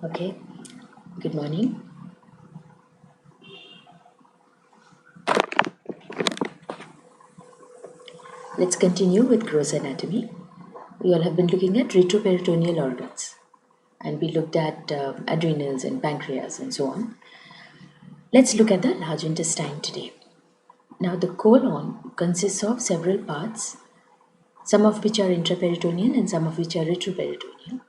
Okay, good morning. Let's continue with gross anatomy. We all have been looking at retroperitoneal organs and we looked at adrenals and pancreas and so on. Let's look at the large intestine today. Now, the colon consists of several parts, some of which are intraperitoneal and some of which are retroperitoneal.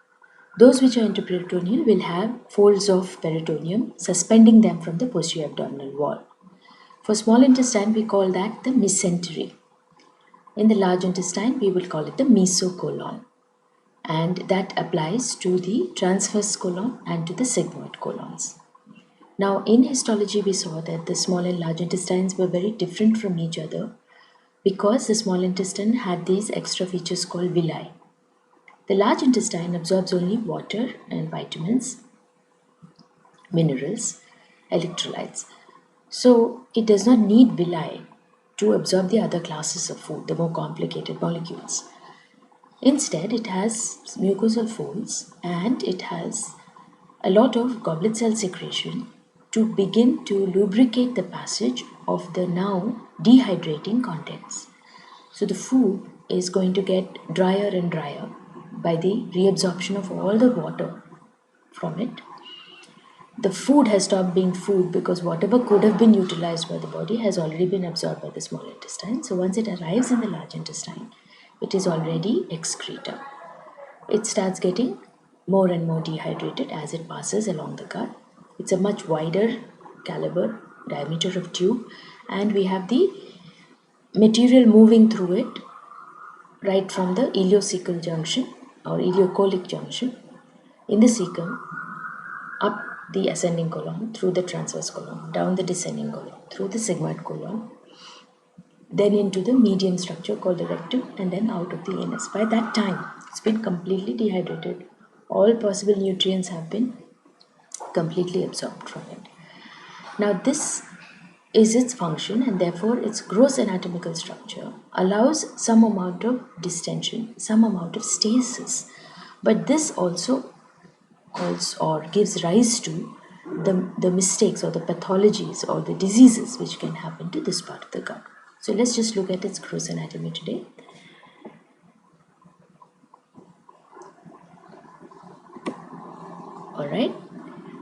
Those which are intraperitoneal will have folds of peritoneum suspending them from the posterior abdominal wall. For small intestine, we call that the mesentery. In the large intestine, we will call it the mesocolon, and that applies to the transverse colon and to the sigmoid colons. Now, in histology, we saw that the small and large intestines were very different from each other because the small intestine had these extra features called villi. The large intestine absorbs only water and vitamins, minerals, electrolytes. So, it does not need villi to absorb the other classes of food, the more complicated molecules. Instead, it has mucosal folds and it has a lot of goblet cell secretion to begin to lubricate the passage of the now dehydrating contents. So the food is going to get drier and drier by the reabsorption of all the water from it. The food has stopped being food because whatever could have been utilized by the body has already been absorbed by the small intestine. So once it arrives in the large intestine, it is already excreta. It starts getting more and more dehydrated as it passes along the gut. It's a much wider caliber, diameter of tube, and we have the material moving through it right from the ileocecal junction or ileocolic junction in the cecum up the ascending colon through the transverse colon, down the descending colon through the sigmoid colon, then into the median structure called the rectum, and then out of the anus. By that time, it's been completely dehydrated. All possible nutrients have been completely absorbed from it. Now, this is its function, and therefore its gross anatomical structure allows some amount of distension, some amount of stasis. But this also calls or gives rise to the mistakes or the pathologies or the diseases which can happen to this part of the gut. So let's just look at its gross anatomy today. Alright,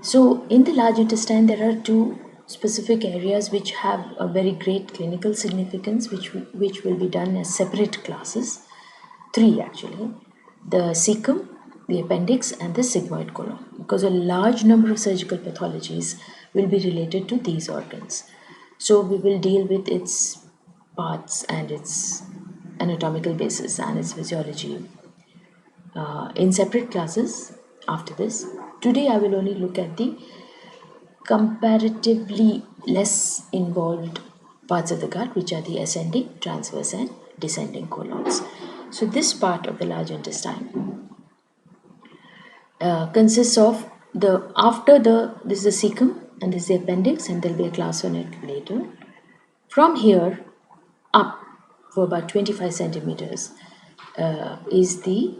so in the large intestine there are two specific areas which have a very great clinical significance, which will be done as separate classes. Three actually: the cecum, the appendix, and the sigmoid colon, because a large number of surgical pathologies will be related to these organs. So we will deal with its parts and its anatomical basis and its physiology in separate classes after this. Today I will only look at the comparatively less involved parts of the gut, which are the ascending, transverse, and descending colons. So this part of the large intestine consists of this is the cecum and this is the appendix, and there will be a class on it later. From here up for about 25 centimeters is the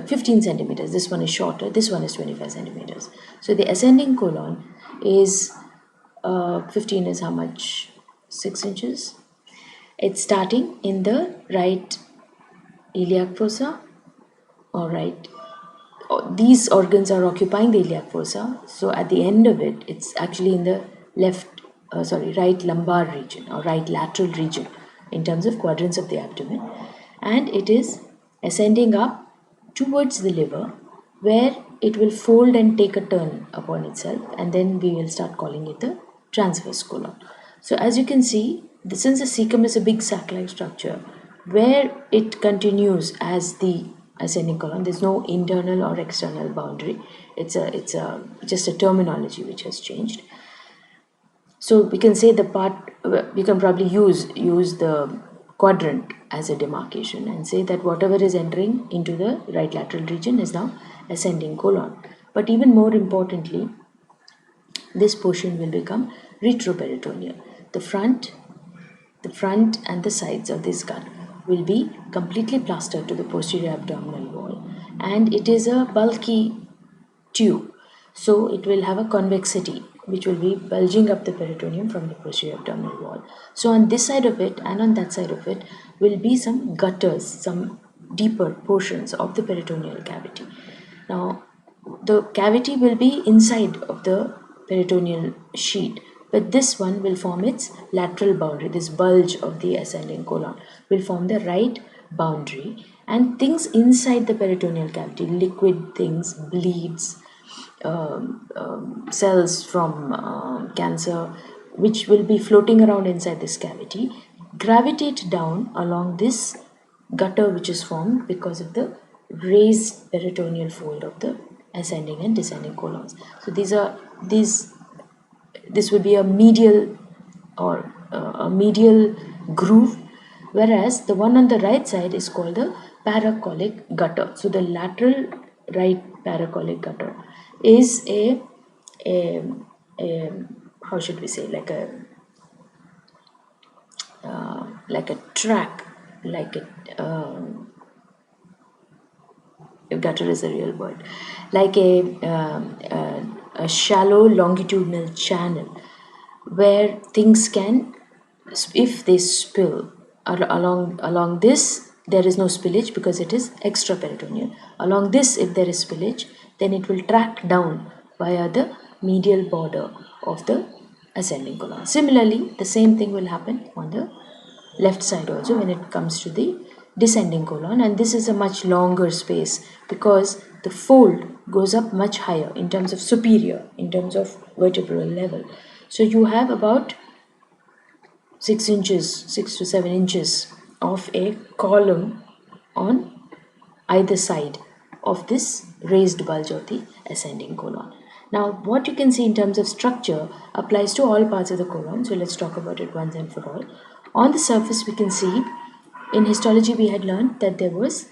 15 centimeters. This one is shorter, this one is 25 centimeters. So the ascending colon is 15 is how much? 6 inches. It's starting in the right iliac fossa. Alright, these organs are occupying the iliac fossa, so at the end of it, it's actually in the right lumbar region or right lateral region in terms of quadrants of the abdomen, and it is ascending up towards the liver, where it will fold and take a turn upon itself, and then we will start calling it the transverse colon. So as you can see, since the cecum is a big sac-like structure, where it continues as the ascending colon, there's no internal or external boundary. It's just a terminology which has changed. So we can say we can probably use the quadrant as a demarcation and say that whatever is entering into the right lateral region is now ascending colon. But even more importantly, this portion will become retroperitoneal. The front and the sides of this gut will be completely plastered to the posterior abdominal wall, and it is a bulky tube. So it will have a convexity which will be bulging up the peritoneum from the posterior abdominal wall. So on this side of it and on that side of it will be some gutters, some deeper portions of the peritoneal cavity. Now the cavity will be inside of the peritoneal sheet, but this one will form its lateral boundary. This bulge of the ascending colon will form the right boundary, and things inside the peritoneal cavity, liquid things, bleeds, cells from cancer, which will be floating around inside this cavity, gravitate down along this gutter which is formed because of the raised peritoneal fold of the ascending and descending colons. So this would be a medial or a medial groove, whereas the one on the right side is called the paracolic gutter. So the lateral right paracolic gutter is a how should we say, like a track, like a gutter is a real word, like a shallow longitudinal channel where things can, if they spill along this, there is no spillage because it is extraperitoneal. Along this, if there is spillage, then it will track down via the medial border of the ascending colon. Similarly, the same thing will happen on the left side also when it comes to the descending colon, and this is a much longer space because the fold goes up much higher in terms of superior, in terms of vertebral level. So you have about 6 to 7 inches of a column on either side of this raised bulge of the ascending colon. Now, what you can see in terms of structure applies to all parts of the colon. So let's talk about it once and for all. On the surface, we can see in histology we had learned that there was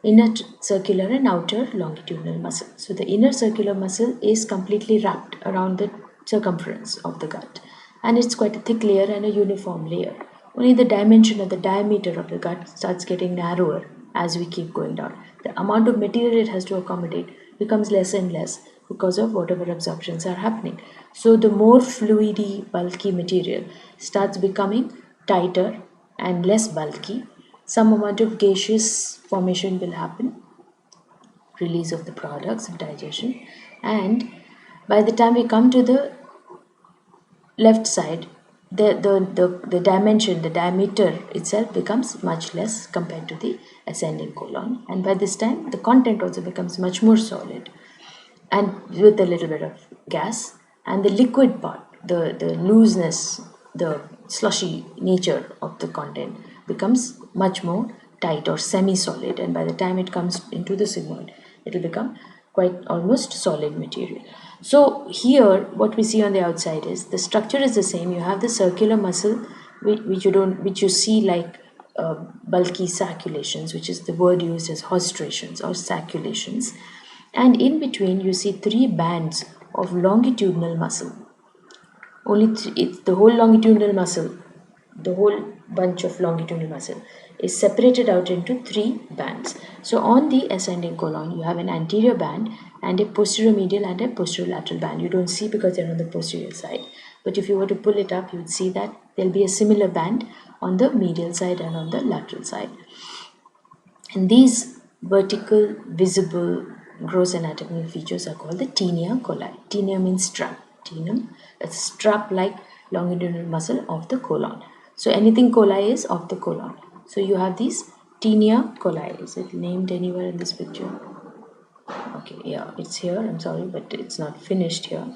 inner circular and outer longitudinal muscle. So the inner circular muscle is completely wrapped around the circumference of the gut, and it's quite a thick layer and a uniform layer. Only the dimension or the diameter of the gut starts getting narrower as we keep going down. The amount of material it has to accommodate becomes less and less because of whatever absorptions are happening. So the more fluidy, bulky material starts becoming tighter and less bulky. Some amount of gaseous formation will happen, release of the products of digestion, and by the time we come to the left side, the dimension, the diameter itself becomes much less compared to the ascending colon, and by this time the content also becomes much more solid and with a little bit of gas, and the liquid part, the looseness, the slushy nature of the content becomes much more tight or semi-solid, and by the time it comes into the sigmoid, it will become quite almost solid material. So here what we see on the outside is the structure is the same. You have the circular muscle which you see like bulky saculations, which is the word used as hostrations or saculations, and in between you see 3 bands of longitudinal muscle. It's the whole longitudinal muscle, the whole bunch of longitudinal muscle is separated out into 3 bands. So on the ascending colon, you have an anterior band and a posterior medial and a posterior lateral band. You don't see because they're on the posterior side. But if you were to pull it up, you would see that there'll be a similar band on the medial side and on the lateral side. And these vertical, visible, gross anatomical features are called the tinea coli. Tinea means strap. Tinum, a strap-like longitudinal muscle of the colon. So anything coli is of the colon. So you have these tinea coli. Is it named anywhere in this picture? Okay, yeah, it's here. I'm sorry, but it's not finished here.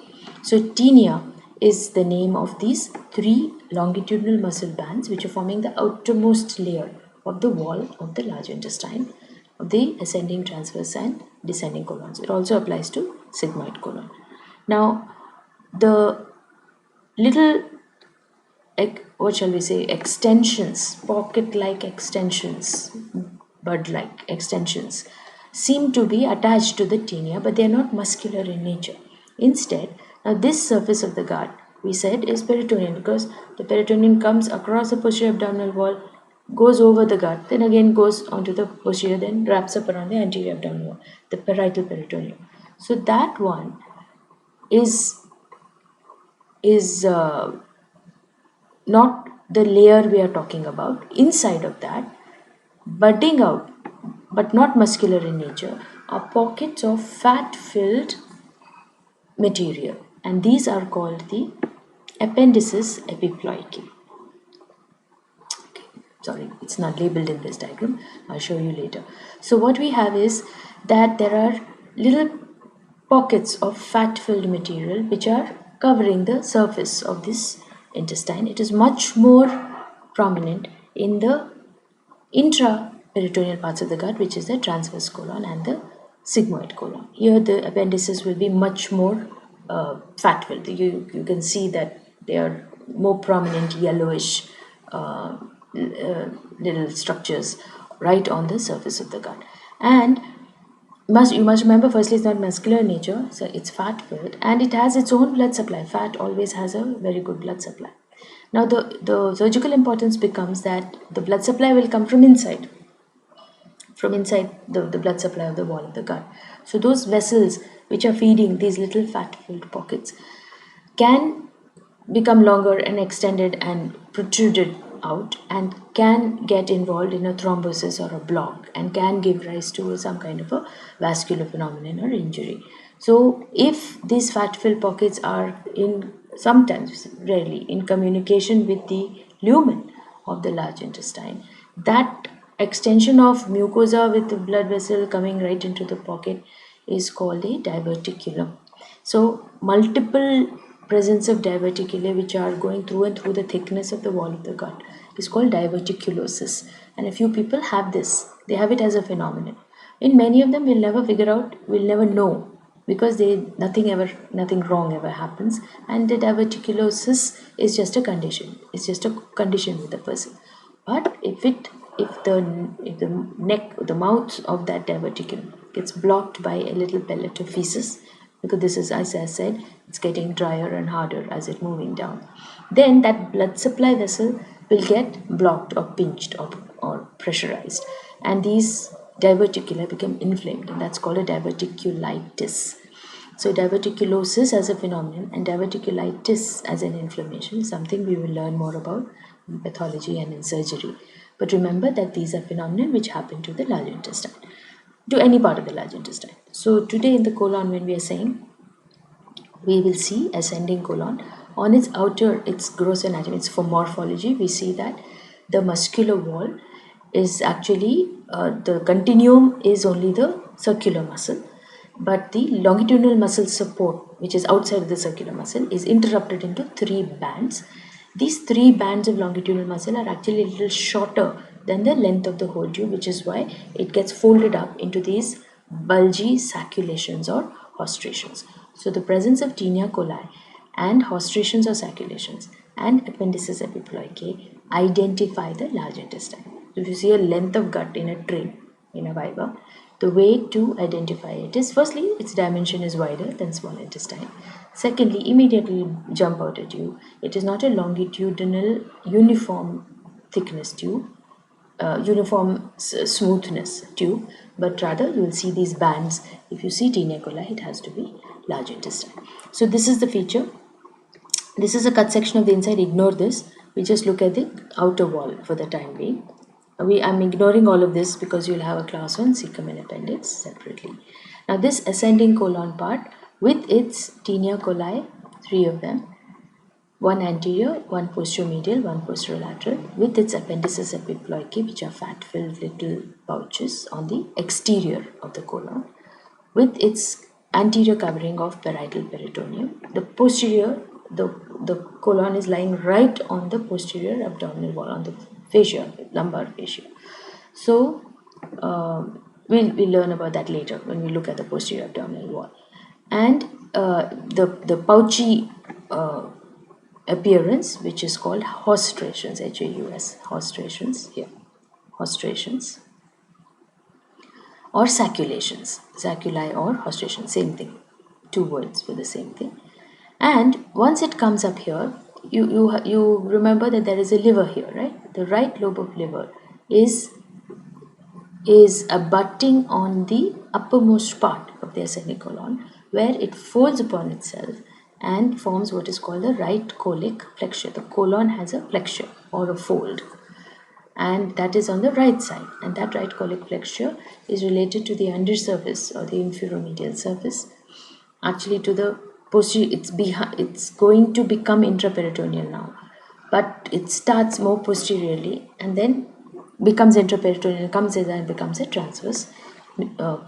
So tinea is the name of these 3 longitudinal muscle bands which are forming the outermost layer of the wall of the large intestine of the ascending, transverse and descending colons. It also applies to sigmoid colon. Now, the little, what shall we say, extensions, pocket-like extensions, bud-like extensions, seem to be attached to the tinea, but they are not muscular in nature. Instead, now this surface of the gut, we said, is peritoneal because the peritoneum comes across the posterior abdominal wall, goes over the gut, then again goes onto the posterior, then wraps up around the anterior abdominal wall, the parietal peritoneum. So that one is not the layer we are talking about. Inside of that, budding out, but not muscular in nature, are pockets of fat-filled material, and these are called the appendices epiploicae. Sorry, it's not labeled in this diagram. I'll show you later. So what we have is that there are little pockets of fat-filled material which are covering the surface of this intestine. It is much more prominent in the intraperitoneal parts of the gut, which is the transverse colon and the sigmoid colon. Here the appendices will be much more fat-filled. You can see that they are more prominent yellowish little structures right on the surface of the gut. And you must remember, firstly, it's not muscular in nature, so it's fat filled, and it has its own blood supply. Fat always has a very good blood supply. Now the surgical importance becomes that the blood supply will come from inside the blood supply of the wall of the gut. So those vessels which are feeding these little fat filled pockets can become longer and extended and protruded out, and can get involved in a thrombosis or a block, and can give rise to some kind of a vascular phenomenon or injury. So if these fat filled pockets are sometimes rarely in communication with the lumen of the large intestine, that extension of mucosa with the blood vessel coming right into the pocket is called a diverticulum. So multiple presence of diverticulae which are going through and through the thickness of the wall of the gut is called diverticulosis. And a few people have this. They have it as a phenomenon. In many of them, we'll never figure out, we'll never know, because nothing wrong ever happens, and the diverticulosis is just a condition. It's just a condition with the person. But if the mouth of that diverticulum gets blocked by a little pellet of feces, because this is, as I said, it's getting drier and harder as it's moving down, then that blood supply vessel will get blocked or pinched or pressurized, and these diverticula become inflamed, and that's called a diverticulitis. So diverticulosis as a phenomenon and diverticulitis as an inflammation is something we will learn more about in pathology and in surgery. But remember that these are phenomena which happen to the large intestine, to any part of the large intestine. So today in the colon, when we are saying, we will see ascending colon. On its outer, its gross anatomy, it's for morphology, we see that the muscular wall is actually, the continuum is only the circular muscle, but the longitudinal muscle support, which is outside of the circular muscle, is interrupted into 3 bands. These 3 bands of longitudinal muscle are actually a little shorter than the length of the whole tube, which is why it gets folded up into these bulgy sacculations or hostrations. So the presence of Taenia coli and hostrations or sacculations and appendices epiploicae identify the large intestine. So if you see a length of gut in a tray, in a viva, the way to identify it is, firstly, its dimension is wider than small intestine. Secondly, immediately jump out at you, it is not a longitudinal uniform thickness tube, smoothness tube, but rather you will see these bands. If you see Taenia coli, it has to be large intestine. So this is the feature. This is a cut section of the inside. Ignore this. We just look at the outer wall for the time being. I'm ignoring all of this because you'll have a class on cecum and appendix separately. Now this ascending colon part with its Taenia coli, 3 of them, one anterior, one posteromedial, one posterolateral, with its appendices epiploicae, which are fat-filled little pouches on the exterior of the colon, with its anterior covering of parietal peritoneum. The posterior, the colon is lying right on the posterior abdominal wall, on the fascia, lumbar fascia. So we'll learn about that later when we look at the posterior abdominal wall. And the pouchy appearance, which is called hostrations, H-A-U-S, hostrations, here, hostrations, or sacculations, sacculi or hostration, same thing, 2 words for the same thing. And once it comes up here, you remember that there is a liver here, right? The right lobe of liver is abutting on the uppermost part of the ascending colon, where it folds upon itself and forms what is called the right colic flexure. The colon has a flexure or a fold, and that is on the right side, and that right colic flexure is related to the undersurface or the inferomedial surface, actually to the posterior. It's going to become intraperitoneal now, but it starts more posteriorly and then becomes intraperitoneal, comes in and becomes a transverse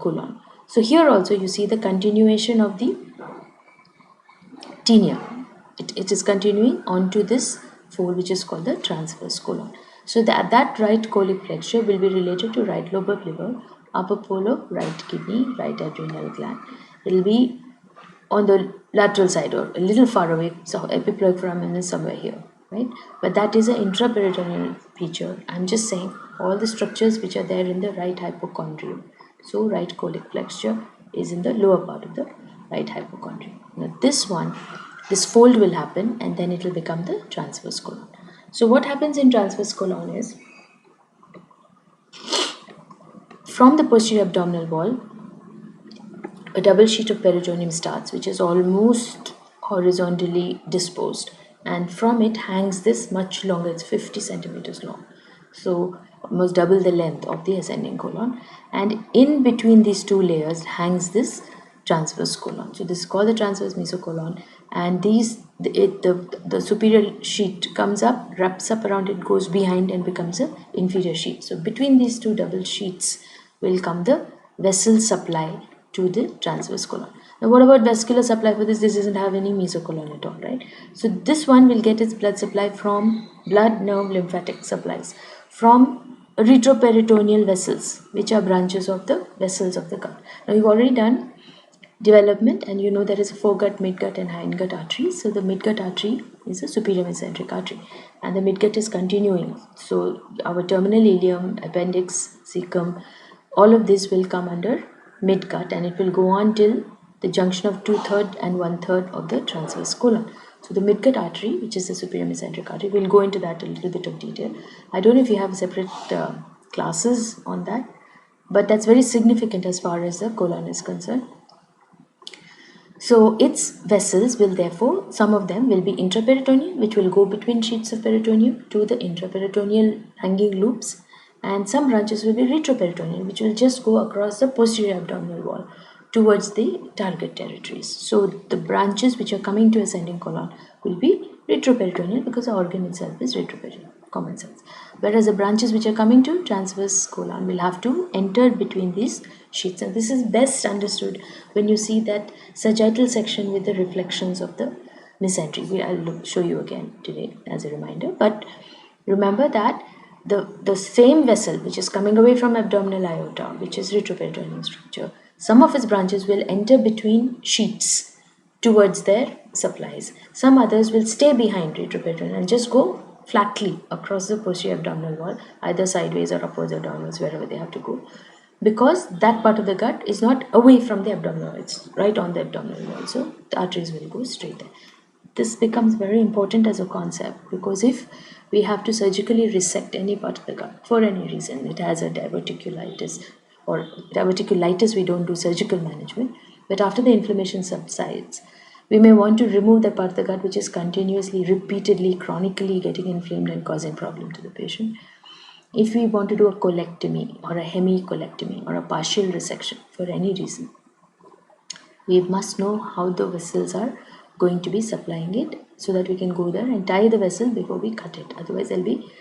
colon. So here also you see the continuation of the tinea. It is continuing onto this fold which is called the transverse colon. So that right colic flexure will be related to right lobe of liver, upper pole of right kidney, right adrenal gland. It will be on the lateral side or a little far away, so epiploic foramen is somewhere here, right? But that is an intraperitoneal feature. I'm just saying all the structures which are there in the right hypochondrium. So right colic flexure is in the lower part of the right hypochondrium. Now this fold will happen and then it will become the transverse colon. So what happens in transverse colon is, from the posterior abdominal wall, a double sheet of peritoneum starts, which is almost horizontally disposed, and from it hangs this much longer, it's 50 centimeters long, so almost double the length of the ascending colon, and in between these two layers hangs this transverse colon. So this is called the transverse mesocolon, and the superior sheet comes up, wraps up around it, goes behind and becomes an inferior sheet. So between these two double sheets will come the vessel supply to the transverse colon. Now what about vascular supply for this? This doesn't have any mesocolon at all, right? So this one will get its blood supply from blood, nerve, lymphatic supplies from retroperitoneal vessels, which are branches of the vessels of the gut. Now you've already done development and you know there is a foregut, midgut and hindgut arteries. So the midgut artery is a superior mesenteric artery and the midgut is continuing. So our terminal ileum, appendix, cecum, all of this will come under midgut and it will go on till the junction of 2/3 and 1/3 of the transverse colon. So the midgut artery, which is the superior mesenteric artery, we'll go into that a little bit of detail. I don't know if you have separate classes on that, but that's very significant as far as the colon is concerned. So its vessels will therefore, some of them will be intraperitoneal, which will go between sheets of peritoneum to the intraperitoneal hanging loops, and some branches will be retroperitoneal, which will just go across the posterior abdominal wall towards the target territories. So the branches which are coming to ascending colon will be retroperitoneal because the organ itself is retroperitoneal, common sense. Whereas the branches which are coming to transverse colon will have to enter between these sheets, and this is best understood when you see that sagittal section with the reflections of the mesentery. I'll show you again today as a reminder, but remember that the same vessel which is coming away from abdominal aorta, which is retroperitoneal structure, some of its branches will enter between sheets towards their supplies. Some others will stay behind retroperitoneal and just go flatly across the posterior abdominal wall, either sideways or upwards or downwards, wherever they have to go, because that part of the gut is not away from the abdominal wall, it's right on the abdominal wall, so the arteries will go straight there. This becomes very important as a concept because if we have to surgically resect any part of the gut for any reason, it has a diverticulitis, or diverticulitis we don't do surgical management, but after the inflammation subsides, we may want to remove the part of the gut which is continuously, repeatedly, chronically getting inflamed and causing problem to the patient. If we want to do a colectomy or a hemicolectomy or a partial resection for any reason, we must know how the vessels are going to be supplying it so that we can go there and tie the vessel before we cut it. Otherwise, there will be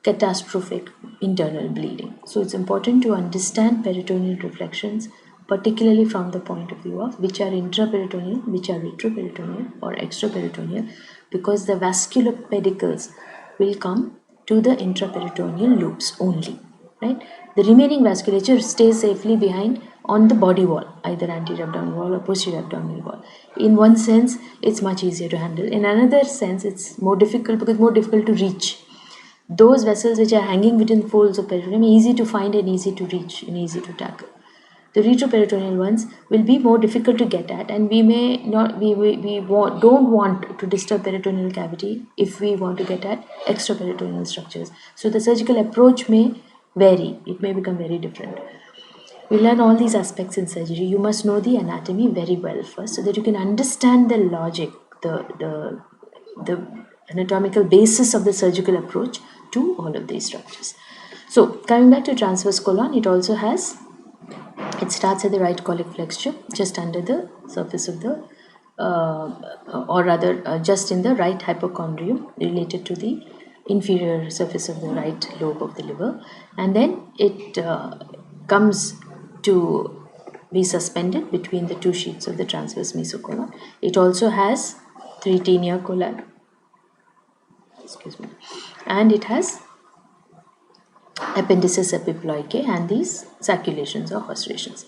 catastrophic internal bleeding. So it's important to understand peritoneal reflections, particularly from the point of view of which are intraperitoneal, which are retroperitoneal or extraperitoneal, because the vascular pedicles will come to the intraperitoneal loops only, right? The remaining vasculature stays safely behind on the body wall, either anterior abdominal wall or posterior abdominal wall. In one sense, it's much easier to handle. In another sense, it's more difficult because more difficult to reach. Those vessels which are hanging within folds of peritoneum are easy to find and easy to reach and easy to tackle. The retroperitoneal ones will be more difficult to get at, and we may not, don't want to disturb peritoneal cavity if we want to get at extraperitoneal structures. So the surgical approach may vary, it may become very different. We learn all these aspects in surgery. You must know the anatomy very well first so that you can understand the logic, the anatomical basis of the surgical approach to all of these structures. So coming back to transverse colon, it starts at the right colic flexure, just under the surface of the, or rather just in the right hypochondrium related to the inferior surface of the right lobe of the liver, and then it comes to be suspended between the two sheets of the transverse mesocolon. It also has 3 tinea coli, excuse me, and it has appendices epiploicae and these sacculations or hausturations.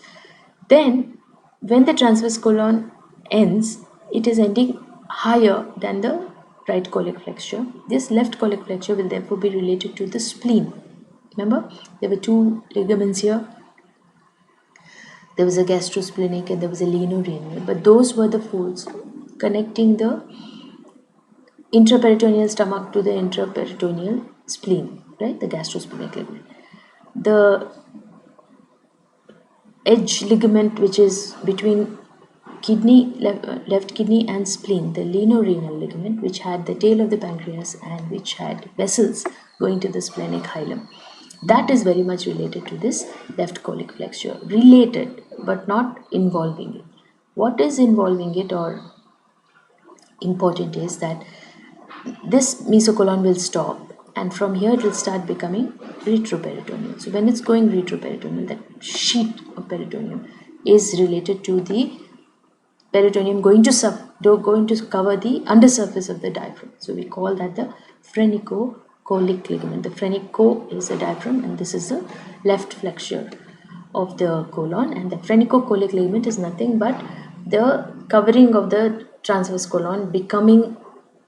Then, when the transverse colon ends, it is ending higher than the right colic flexure. This left colic flexure will therefore be related to the spleen. Remember, there were 2 ligaments here. There was a gastrosplenic and there was a lienorenal, but those were the folds connecting the intraperitoneal stomach to the intraperitoneal spleen, right? The gastrosplenic ligament. The edge ligament, which is between kidney, left kidney and spleen, the lienorenal ligament, which had the tail of the pancreas and which had vessels going to the splenic hilum. That is very much related to this left colic flexure. Related, but not involving it. What is involving it or important is that this mesocolon will stop, and from here it will start becoming retroperitoneal. So when it's going retroperitoneal, that sheet of peritoneum is related to the peritoneum going to cover the undersurface of the diaphragm. So we call that the phrenico-colic ligament. The phrenico is the diaphragm and this is the left flexure of the colon, and the phrenico-colic ligament is nothing but the covering of the transverse colon becoming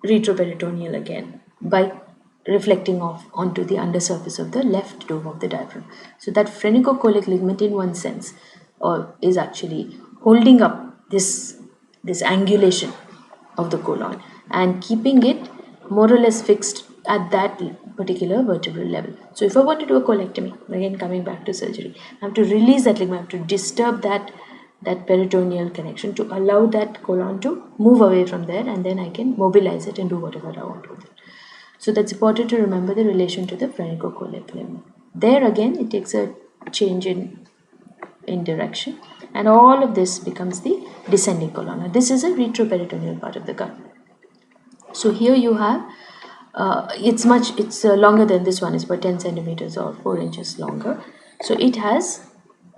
retroperitoneal again by reflecting off onto the undersurface of the left lobe of the diaphragm. So that phrenico-colic ligament in one sense is actually holding up this angulation of the colon and keeping it more or less fixed at that particular vertebral level. So if I want to do a colectomy, again coming back to surgery, I have to release that ligament, I have to disturb that peritoneal connection to allow that colon to move away from there, and then I can mobilize it and do whatever I want with it. So that's important to remember the relation to the phrenico-colic ligament. There again it takes a change in direction, and all of this becomes the descending colon. Now, this is a retroperitoneal part of the gut. So here you have it's longer than this one. It's about 10 centimeters or 4 inches longer. So it has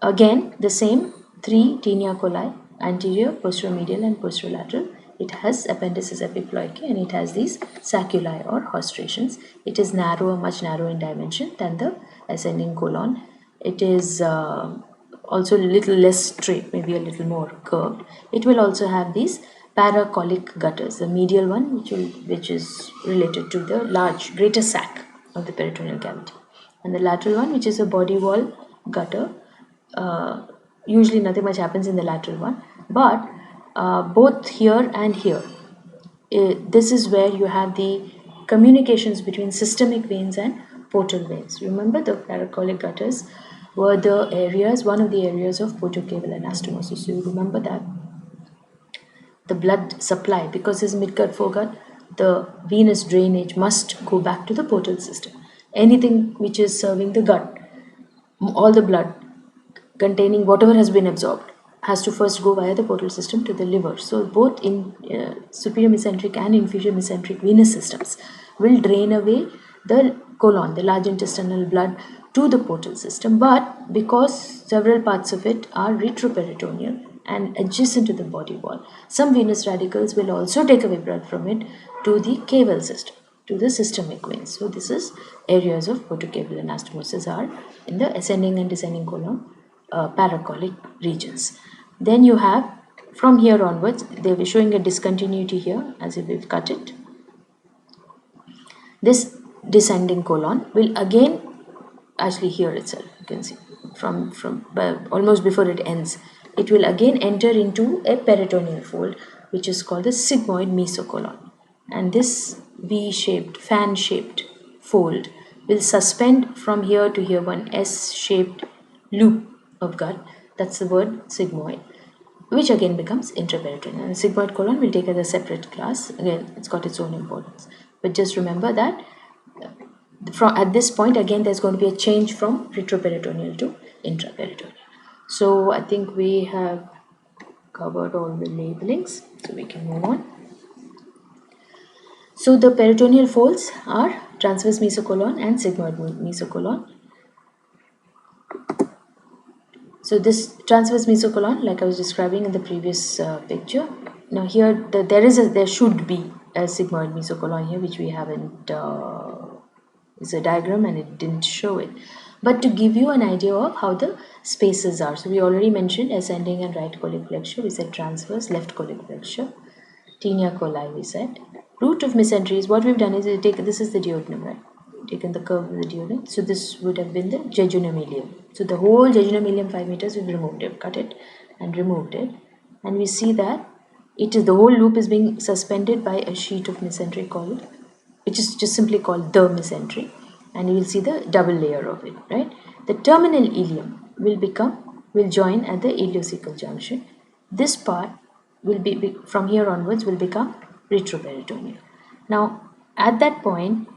again the same 3 tinea coli, anterior, posteromedial and posterolateral. It has appendices epiploicae and it has these sacculi or hausturations. It is narrower, much narrower in dimension than the ascending colon. It is also a little less straight, maybe a little more curved. It will also have these paracolic gutters, the medial one which is related to the large greater sac of the peritoneal cavity, and the lateral one which is a body wall gutter. Usually nothing much happens in the lateral one, but both here and here, this is where you have the communications between systemic veins and portal veins. Remember, the paracolic gutters were one of the areas of portocaval anastomosis. So you remember that the blood supply, because this midgut foregut, the venous drainage must go back to the portal system. Anything which is serving the gut, all the blood containing whatever has been absorbed, has to first go via the portal system to the liver. So both in superior mesenteric and inferior mesenteric venous systems will drain away the colon, the large intestinal blood, to the portal system. But because several parts of it are retroperitoneal and adjacent to the body wall, some venous radicals will also take away blood from it to the caval system, to the systemic veins. So this is areas of portocaval anastomosis are in the ascending and descending colon paracolic regions. Then you have, from here onwards, they were showing a discontinuity here as if we've cut it. This descending colon will again, actually here itself, you can see from almost before it ends, it will again enter into a peritoneal fold which is called the sigmoid mesocolon, and this V-shaped, fan-shaped fold will suspend from here to here one S-shaped loop of gut. That's the word sigmoid, which again becomes intraperitoneal. And sigmoid colon will take as a separate class. Again, it's got its own importance. But just remember that at this point, again, there's going to be a change from retroperitoneal to intraperitoneal. So I think we have covered all the labelings, so we can move on. So the peritoneal folds are transverse mesocolon and sigmoid mesocolon. So this transverse mesocolon, like I was describing in the previous picture, now here there should be a sigmoid mesocolon here, which we haven't. It's a diagram and it didn't show it. But to give you an idea of how the spaces are, so we already mentioned ascending and right colic flexure. We said transverse, left colic flexure. Tinea coli, we said. Root of mesentery is what we've done is this is the duodenum, right? Taken the curve of the duodenum. So this would have been the jejunum ileum. So the whole jejunum ileum 5 meters, we've removed it, cut it and removed it. And we see that the whole loop is being suspended by a sheet of mesentery called, which is just simply called the mesentery. And you will see the double layer of it, right? The terminal ileum will join at the ileocecal junction. This part will be from here onwards will become retroperitoneal. Now at that point,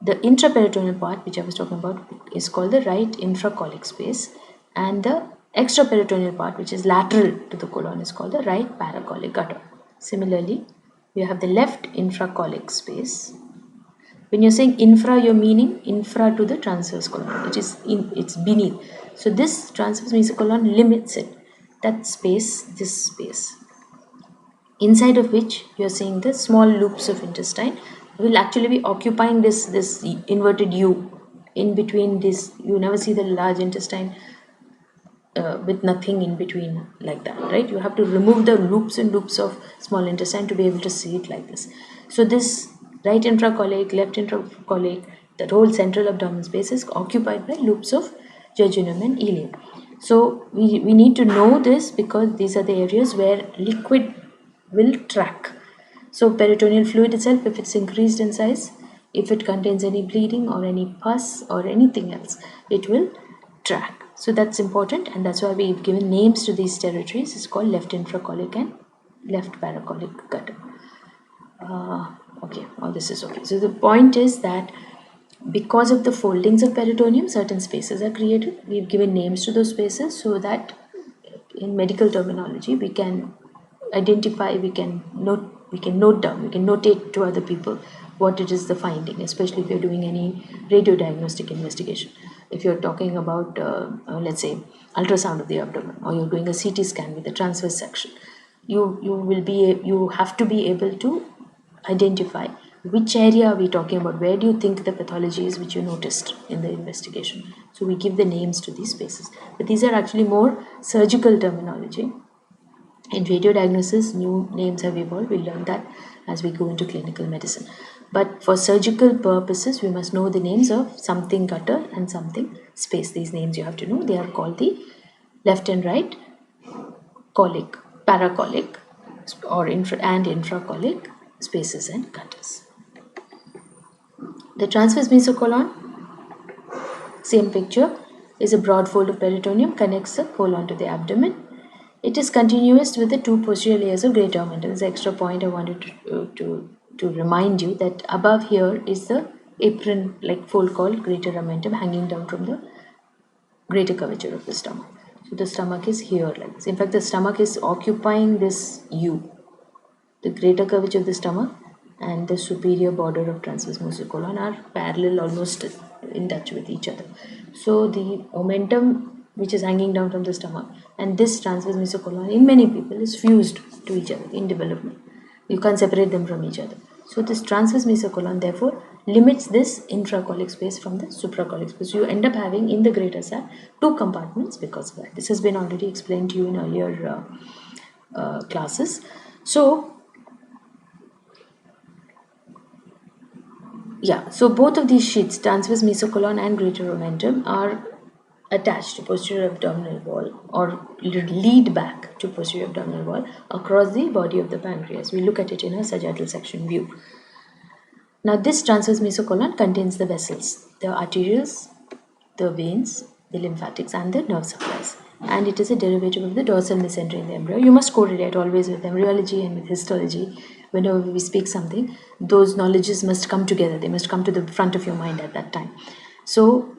the intraperitoneal part, which I was talking about, is called the right infracolic space, and the extraperitoneal part, which is lateral to the colon, is called the right paracolic gutter. Similarly, you have the left infracolic space. When you're saying infra, you're meaning infra to the transverse colon, which is it's beneath. So this transverse mesocolon limits it, that space, this space, inside of which you're seeing the small loops of intestine will actually be occupying this inverted U. In between this, you never see the large intestine with nothing in between like that, right? You have to remove the loops and loops of small intestine to be able to see it like this. So this right intracolic, left intracolic, that whole central abdominal space is occupied by loops of jejunum and ileum. So we need to know this because these are the areas where liquid will track. So peritoneal fluid itself, if it's increased in size, if it contains any bleeding or any pus or anything else, it will track. So that's important, and that's why we've given names to these territories. It's called left infracolic and left paracolic gutter. Okay, all this is okay. So the point is that because of the foldings of peritoneum, certain spaces are created. We've given names to those spaces so that in medical terminology we can identify, we can note down, we can notate to other people what it is the finding, especially if you're doing any radiodiagnostic investigation. If you're talking about, let's say, ultrasound of the abdomen, or you're doing a CT scan with a transverse section, you have to be able to identify which area are we talking about, where do you think the pathology is which you noticed in the investigation. So we give the names to these spaces, but these are actually more surgical terminology. In radiodiagnosis, new names have evolved. We'll learn that as we go into clinical medicine. But for surgical purposes, we must know the names of something gutter and something space. These names you have to know. They are called the left and right colic, paracolic, or infracolic spaces and gutters. The transverse mesocolon, same picture, is a broad fold of peritoneum, connects the colon to the abdomen. It is continuous with the two posterior layers of greater omentum. This is an extra point I wanted to remind you that above here is the apron-like fold called greater omentum hanging down from the greater curvature of the stomach. So the stomach is here like this. In fact, the stomach is occupying this U. The greater curvature of the stomach and the superior border of transverse mesocolon are parallel, almost in touch with each other. So the omentum which is hanging down from the stomach and this transverse mesocolon in many people is fused to each other in development. You can't separate them from each other. So this transverse mesocolon therefore limits this intracolic space from the supracolic space. You end up having in the greater sac two compartments because of that. This has been already explained to you in earlier classes. So both of these sheets, transverse mesocolon and greater omentum, are attached to posterior abdominal wall or lead back to posterior abdominal wall across the body of the pancreas. We look at it in a sagittal section view. Now this transverse mesocolon contains the vessels, the arterioles, the veins, the lymphatics and the nerve supplies. and it is a derivative of the dorsal mesentery in the embryo. You must correlate always with embryology and with histology. Whenever we speak something, those knowledges must come together. They must come to the front of your mind at that time. So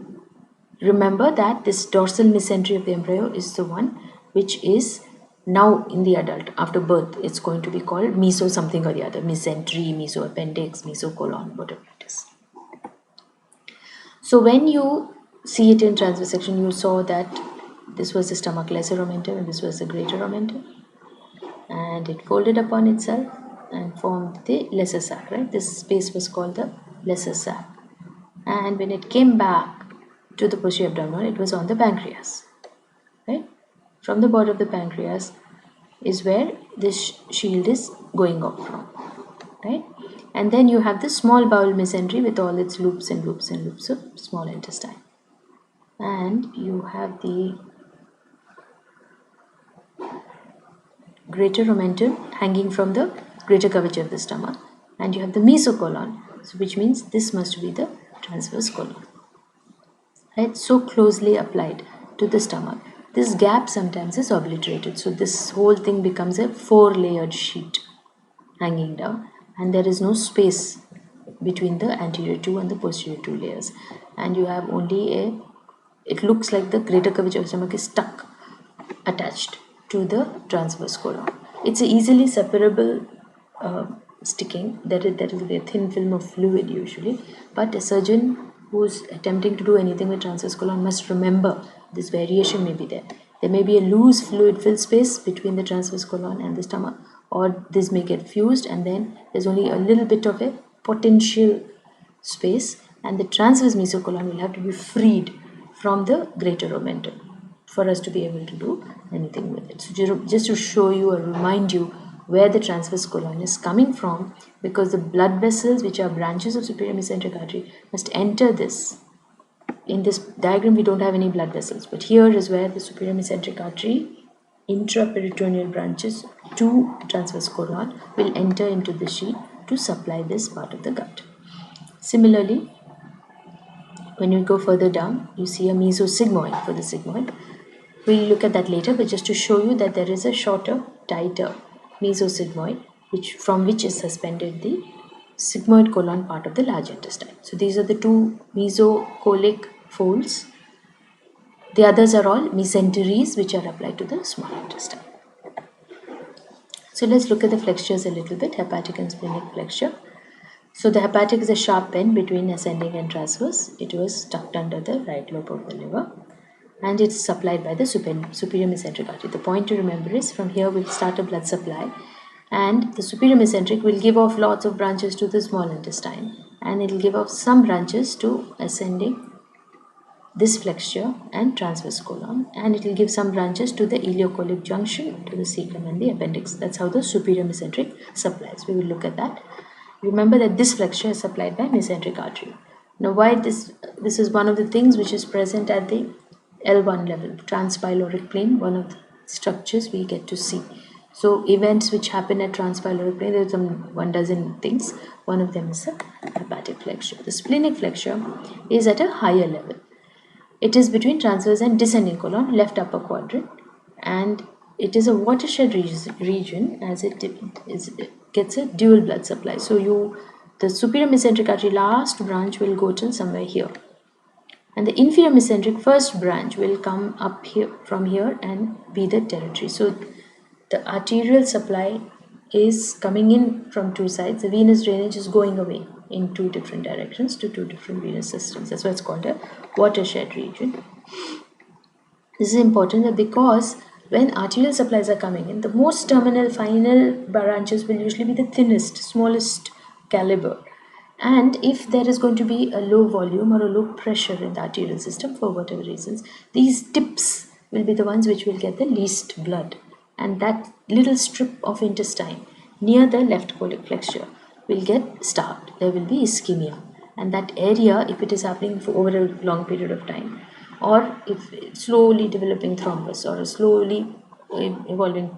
remember that this dorsal mesentery of the embryo is the one which is now in the adult after birth. It's going to be called meso something or the other, mesentery, mesoappendix, mesocolon, whatever it is. So when you see it in transversection, you saw that this was the stomach lesser omentum and this was the greater omentum, and it folded upon itself and formed the lesser sac, right? This space was called the lesser sac. And when it came back to the posterior abdomen, it was on the pancreas, right? From the body of the pancreas is where this shield is going off from, right? And then you have the small bowel mesentery with all its loops and loops and loops of small intestine. And you have the greater omentum hanging from the greater curvature of the stomach. And you have the mesocolon, so which means this must be the transverse colon. Right? So closely applied to the stomach. This gap sometimes is obliterated. So this whole thing becomes a 4-layered sheet hanging down, and there is no space between the anterior 2 and the posterior 2 layers. And you have only it looks like the greater curvature of the stomach is stuck, attached to the transverse colon. It's easily separable sticking. There will be a thin film of fluid usually, but a surgeon who's attempting to do anything with transverse colon must remember this variation may be there. There may be a loose fluid filled space between the transverse colon and the stomach, or this may get fused and then there's only a little bit of a potential space, and the transverse mesocolon will have to be freed from the greater omentum for us to be able to do anything with it. So just to show you or remind you where the transverse colon is coming from, because the blood vessels, which are branches of superior mesenteric artery, must enter this. In this diagram we don't have any blood vessels, but here is where the superior mesenteric artery intraperitoneal branches to transverse colon will enter into the sheet to supply this part of the gut. Similarly, when you go further down, you see a mesosigmoid for the sigmoid. We'll look at that later, but just to show you that there is a shorter, tighter mesosigmoid, from which is suspended the sigmoid colon part of the large intestine. So these are the two mesocolic folds. The others are all mesenteries, which are applied to the small intestine. So let's look at the flexures a little bit, hepatic and splenic flexure. So the hepatic is a sharp bend between ascending and transverse. It was tucked under the right lobe of the liver, and it's supplied by the superior mesenteric artery. The point to remember is from here we'll start a blood supply, and the superior mesenteric will give off lots of branches to the small intestine, and it will give off some branches to ascending, this flexure and transverse colon, and it will give some branches to the ileocolic junction, to the cecum and the appendix. That's how the superior mesenteric supplies. We will look at that. Remember that this flexure is supplied by mesenteric artery. Now why this is one of the things which is present at the L1 level, transpyloric plane, one of the structures we get to see. So events which happen at transpyloric plane, there's 1 dozen things. One of them is a hepatic flexure. The splenic flexure is at a higher level. It is between transverse and descending colon, left upper quadrant, and it is a watershed region as it gets a dual blood supply. So the superior mesenteric artery last branch will go till somewhere here, and the inferior mesenteric first branch will come up here from here and be the territory. So the arterial supply is coming in from two sides. The venous drainage is going away in two different directions to two different venous systems. That's why it's called a watershed region. This is important because when arterial supplies are coming in, the most terminal final branches will usually be the thinnest, smallest caliber. And if there is going to be a low volume or a low pressure in the arterial system for whatever reasons, these tips will be the ones which will get the least blood. And that little strip of intestine near the left colic flexure will get starved. There will be ischemia. And that area, if it is happening for over a long period of time, or if it's slowly developing thrombus or a slowly evolving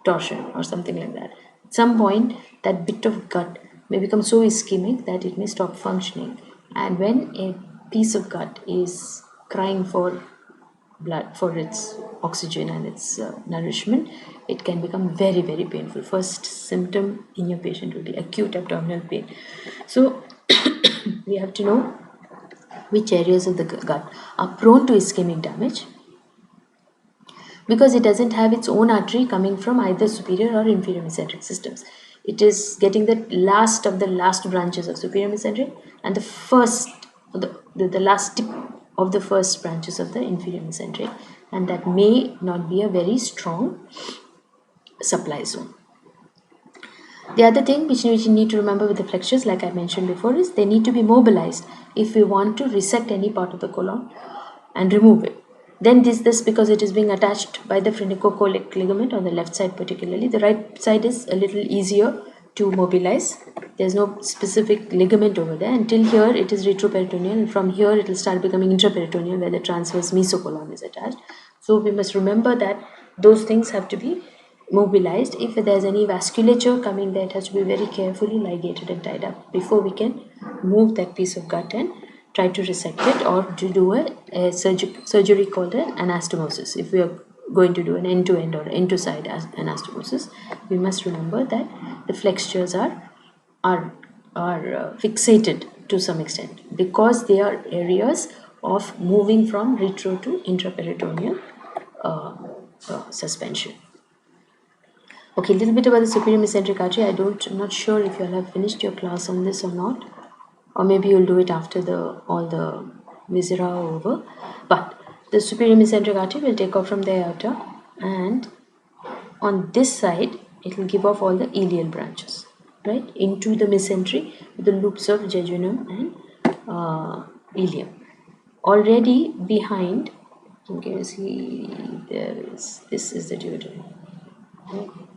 torsion or something like that, at some point that bit of gut may become so ischemic that it may stop functioning. And when a piece of gut is crying for blood for its oxygen and its nourishment, it can become very, very painful. First symptom in your patient will be acute abdominal pain. So we have to know which areas of the gut are prone to ischemic damage, because it doesn't have its own artery coming from either superior or inferior mesenteric systems. It is getting the last of the last branches of superior mesenteric and the first, the last tip of the first branches of the inferior mesenteric, and that may not be a very strong supply zone. The other thing which you need to remember with the flexures, like I mentioned before, is they need to be mobilized if we want to resect any part of the colon and remove it. Then this because it is being attached by the phrenicocholic ligament on the left side particularly. The right side is a little easier to mobilize. There's no specific ligament over there. Until here it is retroperitoneal, and from here it will start becoming intraperitoneal where the transverse mesocolon is attached. So we must remember that those things have to be mobilized. If there's any vasculature coming there, it has to be very carefully ligated and tied up before we can move that piece of gut and try to resect it, or to do a surgery called an anastomosis. If we are going to do an end-to-end or end-to-side anastomosis, we must remember that the flexures are fixated to some extent, because they are areas of moving from retro to intraperitoneal suspension. Okay, a little bit about the superior mesenteric artery. I'm not sure if you all have finished your class on this or not, or maybe you'll do it after all the viscera are over. But the superior mesenteric artery will take off from the aorta, and on this side it will give off all the ileal branches, right, into the mesentery with the loops of jejunum and ileum. Already behind, you can see this is the duodenum.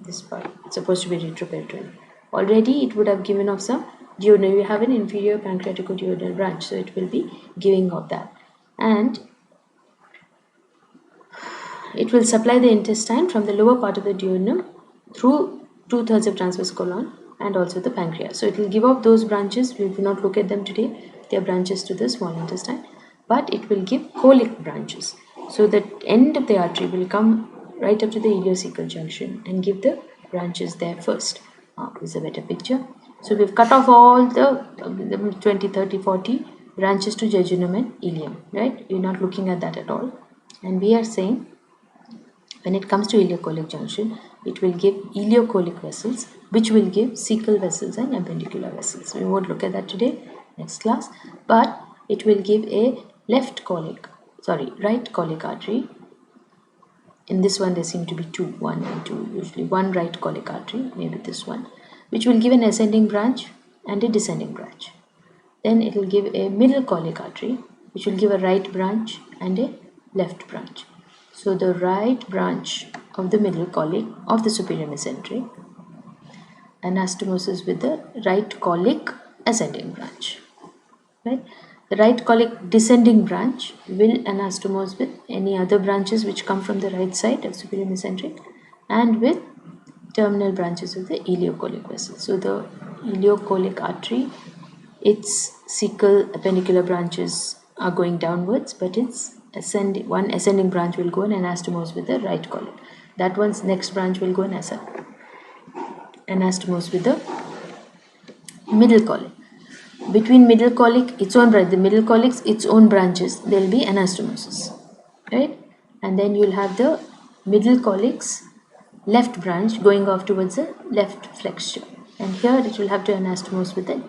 This part, it's supposed to be retroperitoneal. Already it would have given off some duodenum. You have an inferior pancreaticoduodenal branch, so it will be giving off that, and it will supply the intestine from the lower part of the duodenum through 2/3 of transverse colon and also the pancreas. So it will give off those branches. We will not look at them today. They are branches to the small intestine, but it will give colic branches. So the end of the artery will come right up to the ileocecal junction and give the branches there first. This is a better picture. So we've cut off all the 20, 30, 40 branches to jejunum and ileum, right? We're not looking at that at all. And we are saying when it comes to ileocolic junction, it will give ileocolic vessels, which will give cecal vessels and appendicular vessels. We won't look at that today, next class, but it will give a right colic artery. In this one, there seem to be two, one and two, usually one right colic artery, maybe this one, which will give an ascending branch and a descending branch. Then it will give a middle colic artery, which will give a right branch and a left branch. So the right branch of the middle colic of the superior mesenteric, anastomosis with the right colic ascending branch, right? The right colic descending branch will anastomose with any other branches which come from the right side of superior mesenteric and with terminal branches of the ileocolic vessel. So the ileocolic artery, its cecal appendicular branches are going downwards, but its one ascending branch will go and anastomose with the right colic. That one's next branch will go and anastomose with the middle colic. Between middle colic, its own branch, the middle colic's its own branches, there will be anastomosis, right? And then you'll have the middle colic's left branch going off towards the left flexure, and here it will have to anastomose with the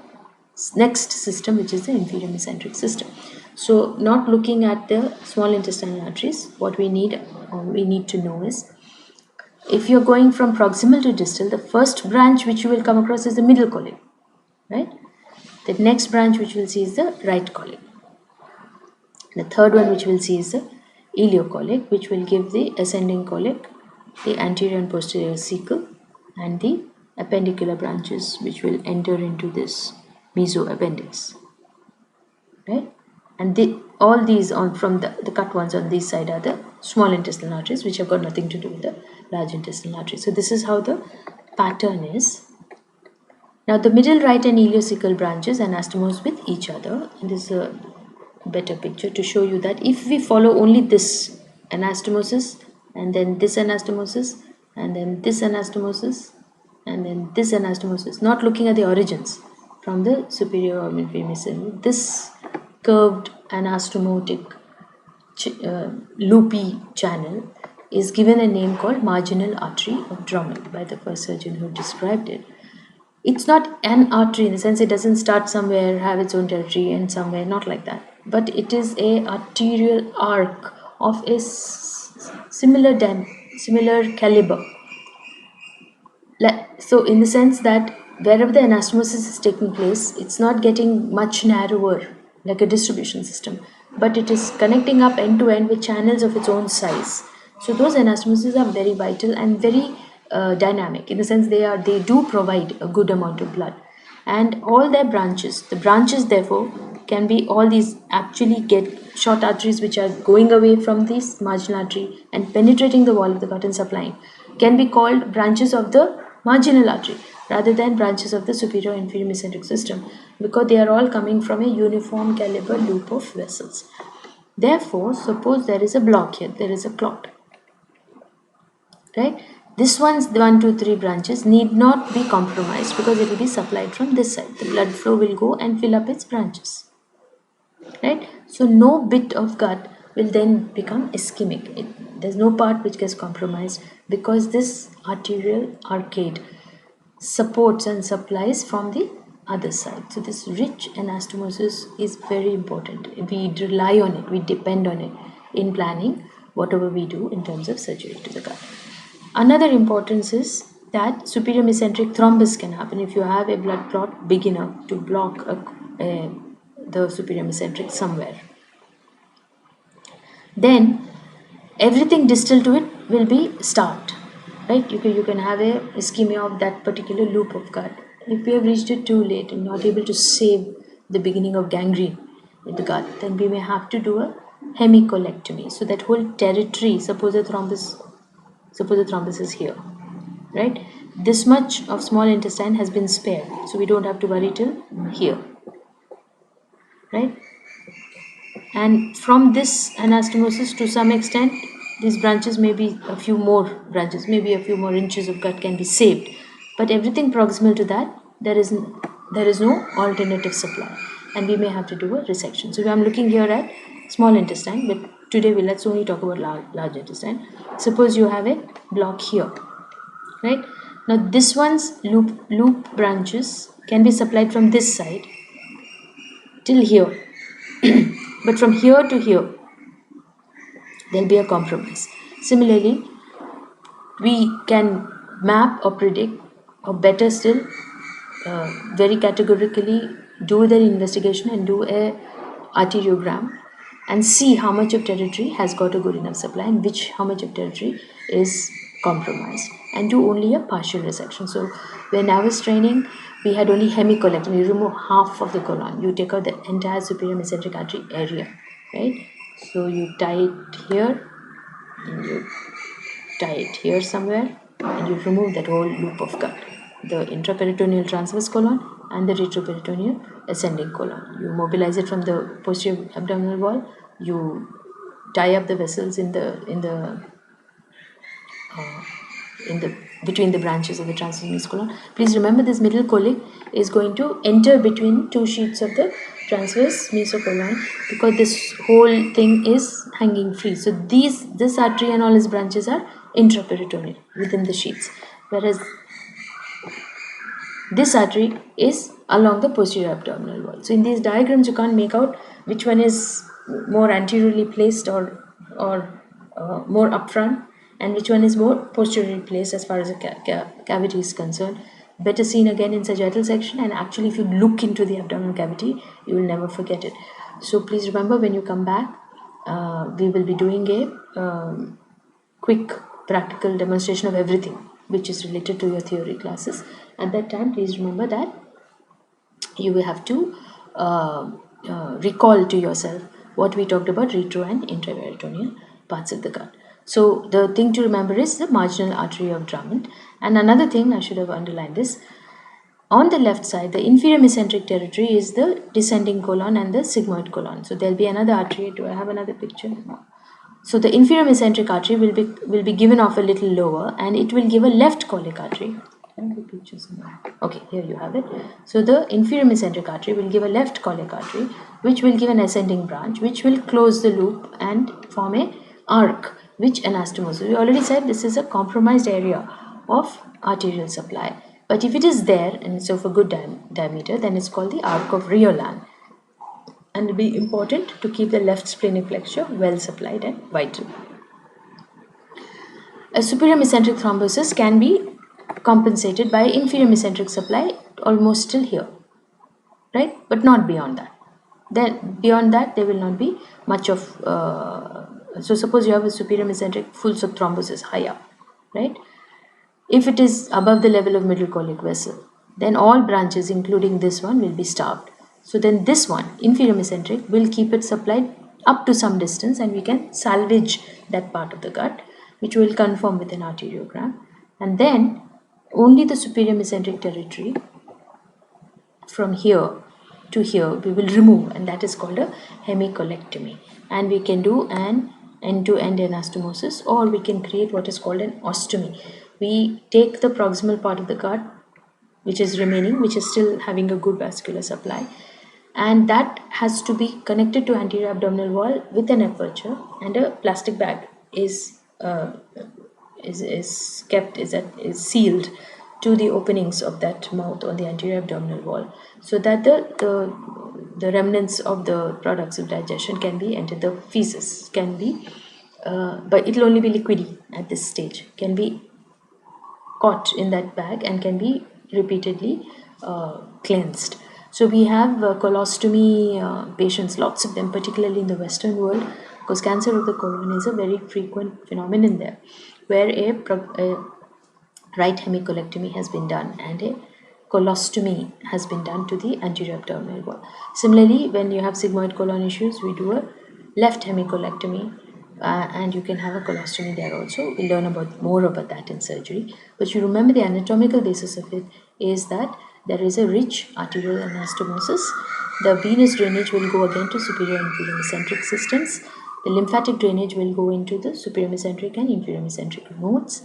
next system, which is the inferior mesenteric system. So not looking at the small intestinal arteries, what we need to know is, if you're going from proximal to distal, the first branch which you will come across is the middle colic, right? The next branch which we'll see is the right colic. The third one which we'll see is the ileocolic, which will give the ascending colic, the anterior and posterior cecal, and the appendicular branches which will enter into this mesoappendix, right? And all these from the cut ones on this side are the small intestinal arteries, which have got nothing to do with the large intestinal arteries. So this is how the pattern is. Now the middle right and ileocecal branches anastomose with each other, and this is a better picture to show you that if we follow only this anastomosis, and then this anastomosis, and then this anastomosis, and then this anastomosis, not looking at the origins from the superior or inferior mesenteric. This curved anastomotic loopy channel is given a name called marginal artery of Drummond by the first surgeon who described it. It's not an artery in the sense it doesn't start somewhere, have its own territory, and somewhere, not like that. But it is a arterial arc of a similar caliber. So, in the sense that wherever the anastomosis is taking place, it's not getting much narrower like a distribution system, but it is connecting up end to end with channels of its own size. So, those anastomoses are very vital and very dynamic in the sense they do provide a good amount of blood, and all their branches, the branches therefore can be all these actually get short arteries which are going away from this marginal artery and penetrating the wall of the gut and supplying, can be called branches of the marginal artery rather than branches of the superior inferior mesenteric system, because they are all coming from a uniform caliber loop of vessels. Therefore, suppose there is a block here, there is a clot, right? This one's 1, 2, 3 branches need not be compromised because it will be supplied from this side. The blood flow will go and fill up its branches, right? So no bit of gut will then become ischemic. There's no part which gets compromised because this arterial arcade supports and supplies from the other side. So this rich anastomosis is very important. We rely on it, we depend on it in planning whatever we do in terms of surgery to the gut. Another importance is that superior mesenteric thrombus can happen if you have a blood clot big enough to block the superior mesenteric somewhere. Then everything distal to it will be starved, right? You can have a ischemia of that particular loop of gut. If we have reached it too late and not able to save the beginning of gangrene in the gut, then we may have to do a hemicolectomy. So that whole territory, suppose the thrombus is here, right? This much of small intestine has been spared, so we don't have to worry till here, right? And from this anastomosis, to some extent, these branches, maybe a few more branches, maybe a few more inches of gut can be saved. But everything proximal to that, there is no alternative supply, and we may have to do a resection. So I'm looking here at small intestine, but today let's only talk about large intestine. Suppose you have a block here, right? Now this one's loop branches can be supplied from this side till here. But from here to here, there'll be a compromise. Similarly, we can map or predict, or better still, very categorically do the investigation and do a arteriogram and see how much of territory has got a good enough supply and how much of territory is compromised, and do only a partial resection. So when I was training, we had only hemicolectomy. You remove half of the colon, you take out the entire superior mesenteric artery area, right? So you tie it here and you tie it here somewhere, and you remove that whole loop of gut, the intraperitoneal transverse colon and the retroperitoneal ascending colon. You mobilize it from the posterior abdominal wall, you tie up the vessels in the between the branches of the transverse colon. Please remember, this middle colic is going to enter between two sheets of the transverse mesocolon, because this whole thing is hanging free. So this artery and all its branches are intraperitoneal within the sheets, whereas this artery is along the posterior abdominal wall. So in these diagrams, you can't make out which one is more anteriorly placed or more upfront, and which one is more posteriorly placed as far as the cavity is concerned. Better seen again in sagittal section, and actually if you look into the abdominal cavity, you will never forget it. So please remember, when you come back, we will be doing a quick practical demonstration of everything which is related to your theory classes. At that time, please remember that you will have to recall to yourself what we talked about retro and intraperitoneal parts of the gut. So the thing to remember is the marginal artery of Drummond. And another thing, I should have underlined this, on the left side, the inferior mesenteric territory is the descending colon and the sigmoid colon. So there'll be another artery. Do I have another picture? No. So the inferior mesenteric artery will be given off a little lower, and it will give a left colic artery. Okay, here you have it. So the inferior mesenteric artery will give a left colic artery, which will give an ascending branch, which will close the loop and form a arc, which anastomosis. We already said this is a compromised area of arterial supply. But if it is there and it's of a good diameter, then it's called the arc of Riolan. And it will be important to keep the left splenic flexure well supplied and vital. A superior mesenteric thrombosis can be compensated by inferior mesenteric supply almost till here, right? But not beyond that. Then beyond that there will not be much of, so suppose you have a superior mesenteric full thrombosis high up, right? If it is above the level of middle colic vessel, then all branches including this one will be starved. So then this one, inferior mesenteric, will keep it supplied up to some distance, and we can salvage that part of the gut, which will conform with an arteriogram. And then only the superior mesenteric territory from here to here we will remove, and that is called a hemicolectomy. And we can do an end-to-end anastomosis, or we can create what is called an ostomy. We take the proximal part of the gut which is remaining, which is still having a good vascular supply, and that has to be connected to anterior abdominal wall with an aperture, and a plastic bag is sealed to the openings of that mouth on the anterior abdominal wall, so that the remnants of the products of digestion can be entered. The feces can be, but it will only be liquidy at this stage, can be caught in that bag and can be repeatedly cleansed. So we have colostomy patients, lots of them, particularly in the Western world, because cancer of the colon is a very frequent phenomenon there, where a right hemicolectomy has been done and a colostomy has been done to the anterior abdominal wall. Similarly, when you have sigmoid colon issues, we do a left hemicolectomy, and you can have a colostomy there also. We'll learn more about that in surgery. But you remember the anatomical basis of it is that there is a rich arterial anastomosis. The venous drainage will go again to superior and inferior mesenteric systems. The lymphatic drainage will go into the superior mesenteric and inferior mesenteric nodes.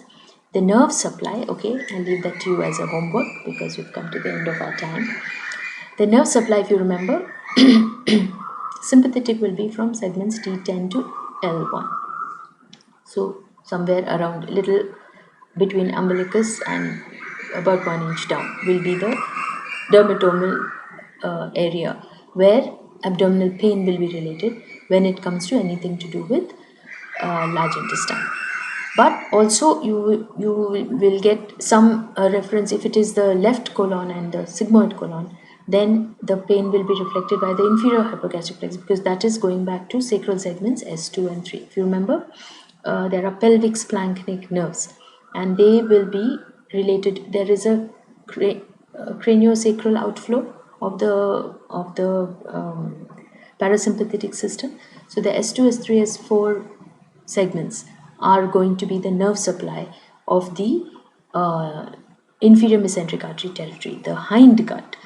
The nerve supply, okay, I'll leave that to you as a homework because we've come to the end of our time. The nerve supply, if you remember, sympathetic will be from segments T10 to L1. So somewhere around little between umbilicus and about 1 inch down will be the dermatomal area, where abdominal pain will be related when it comes to anything to do with large intestine. But also you will get some reference if it is the left colon and the sigmoid colon, then the pain will be reflected by the inferior hypogastric plexus, because that is going back to sacral segments S2 and 3. If you remember, there are pelvic splanchnic nerves, and they will be related. There is a craniosacral outflow of the parasympathetic system. So the S2, S3, S4 segments are going to be the nerve supply of the inferior mesenteric artery territory. The hind gut,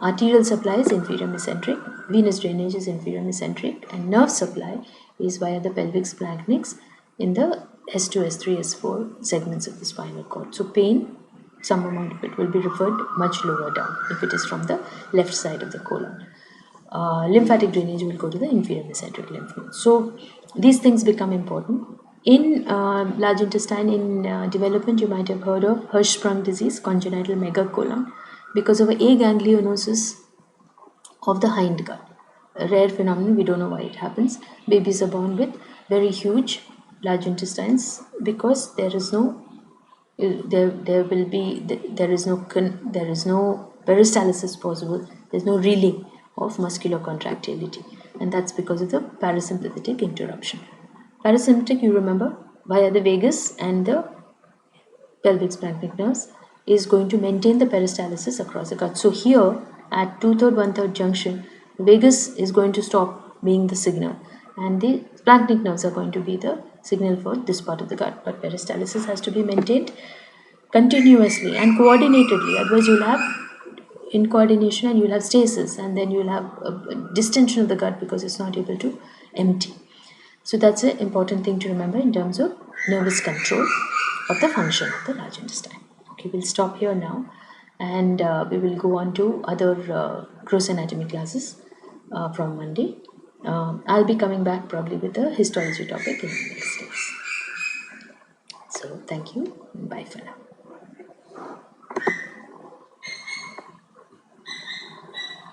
arterial supply is inferior mesenteric, venous drainage is inferior mesenteric, and nerve supply is via the pelvic splanchnics in the S2, S3, S4 segments of the spinal cord. So pain, some amount of it will be referred much lower down if it is from the left side of the colon. Lymphatic drainage will go to the inferior mesenteric lymph nodes. So these things become important. In large intestine, in development, you might have heard of Hirschsprung disease, congenital megacolon, because of aganglionosis of the hind gut. A rare phenomenon, we don't know why it happens. Babies are born with very huge large intestines because there is no peristalsis possible. There's no reeling of muscular contractility, and that's because of the parasympathetic interruption. Parasympathetic, you remember, via the vagus and the pelvic splanchnic nerves, is going to maintain the peristalsis across the gut. So here at 2/3, 1/3 junction, the vagus is going to stop being the signal, and the splanchnic nerves are going to be the signal for this part of the gut. But peristalsis has to be maintained continuously and coordinatedly, otherwise you'll have incoordination and you'll have stasis, and then you'll have a distension of the gut because it's not able to empty. So that's an important thing to remember in terms of nervous control of the function of the large intestine. Okay, we'll stop here now, and we will go on to other gross anatomy classes from Monday. I'll be coming back probably with a histology topic in the next days. So thank you. Bye for now.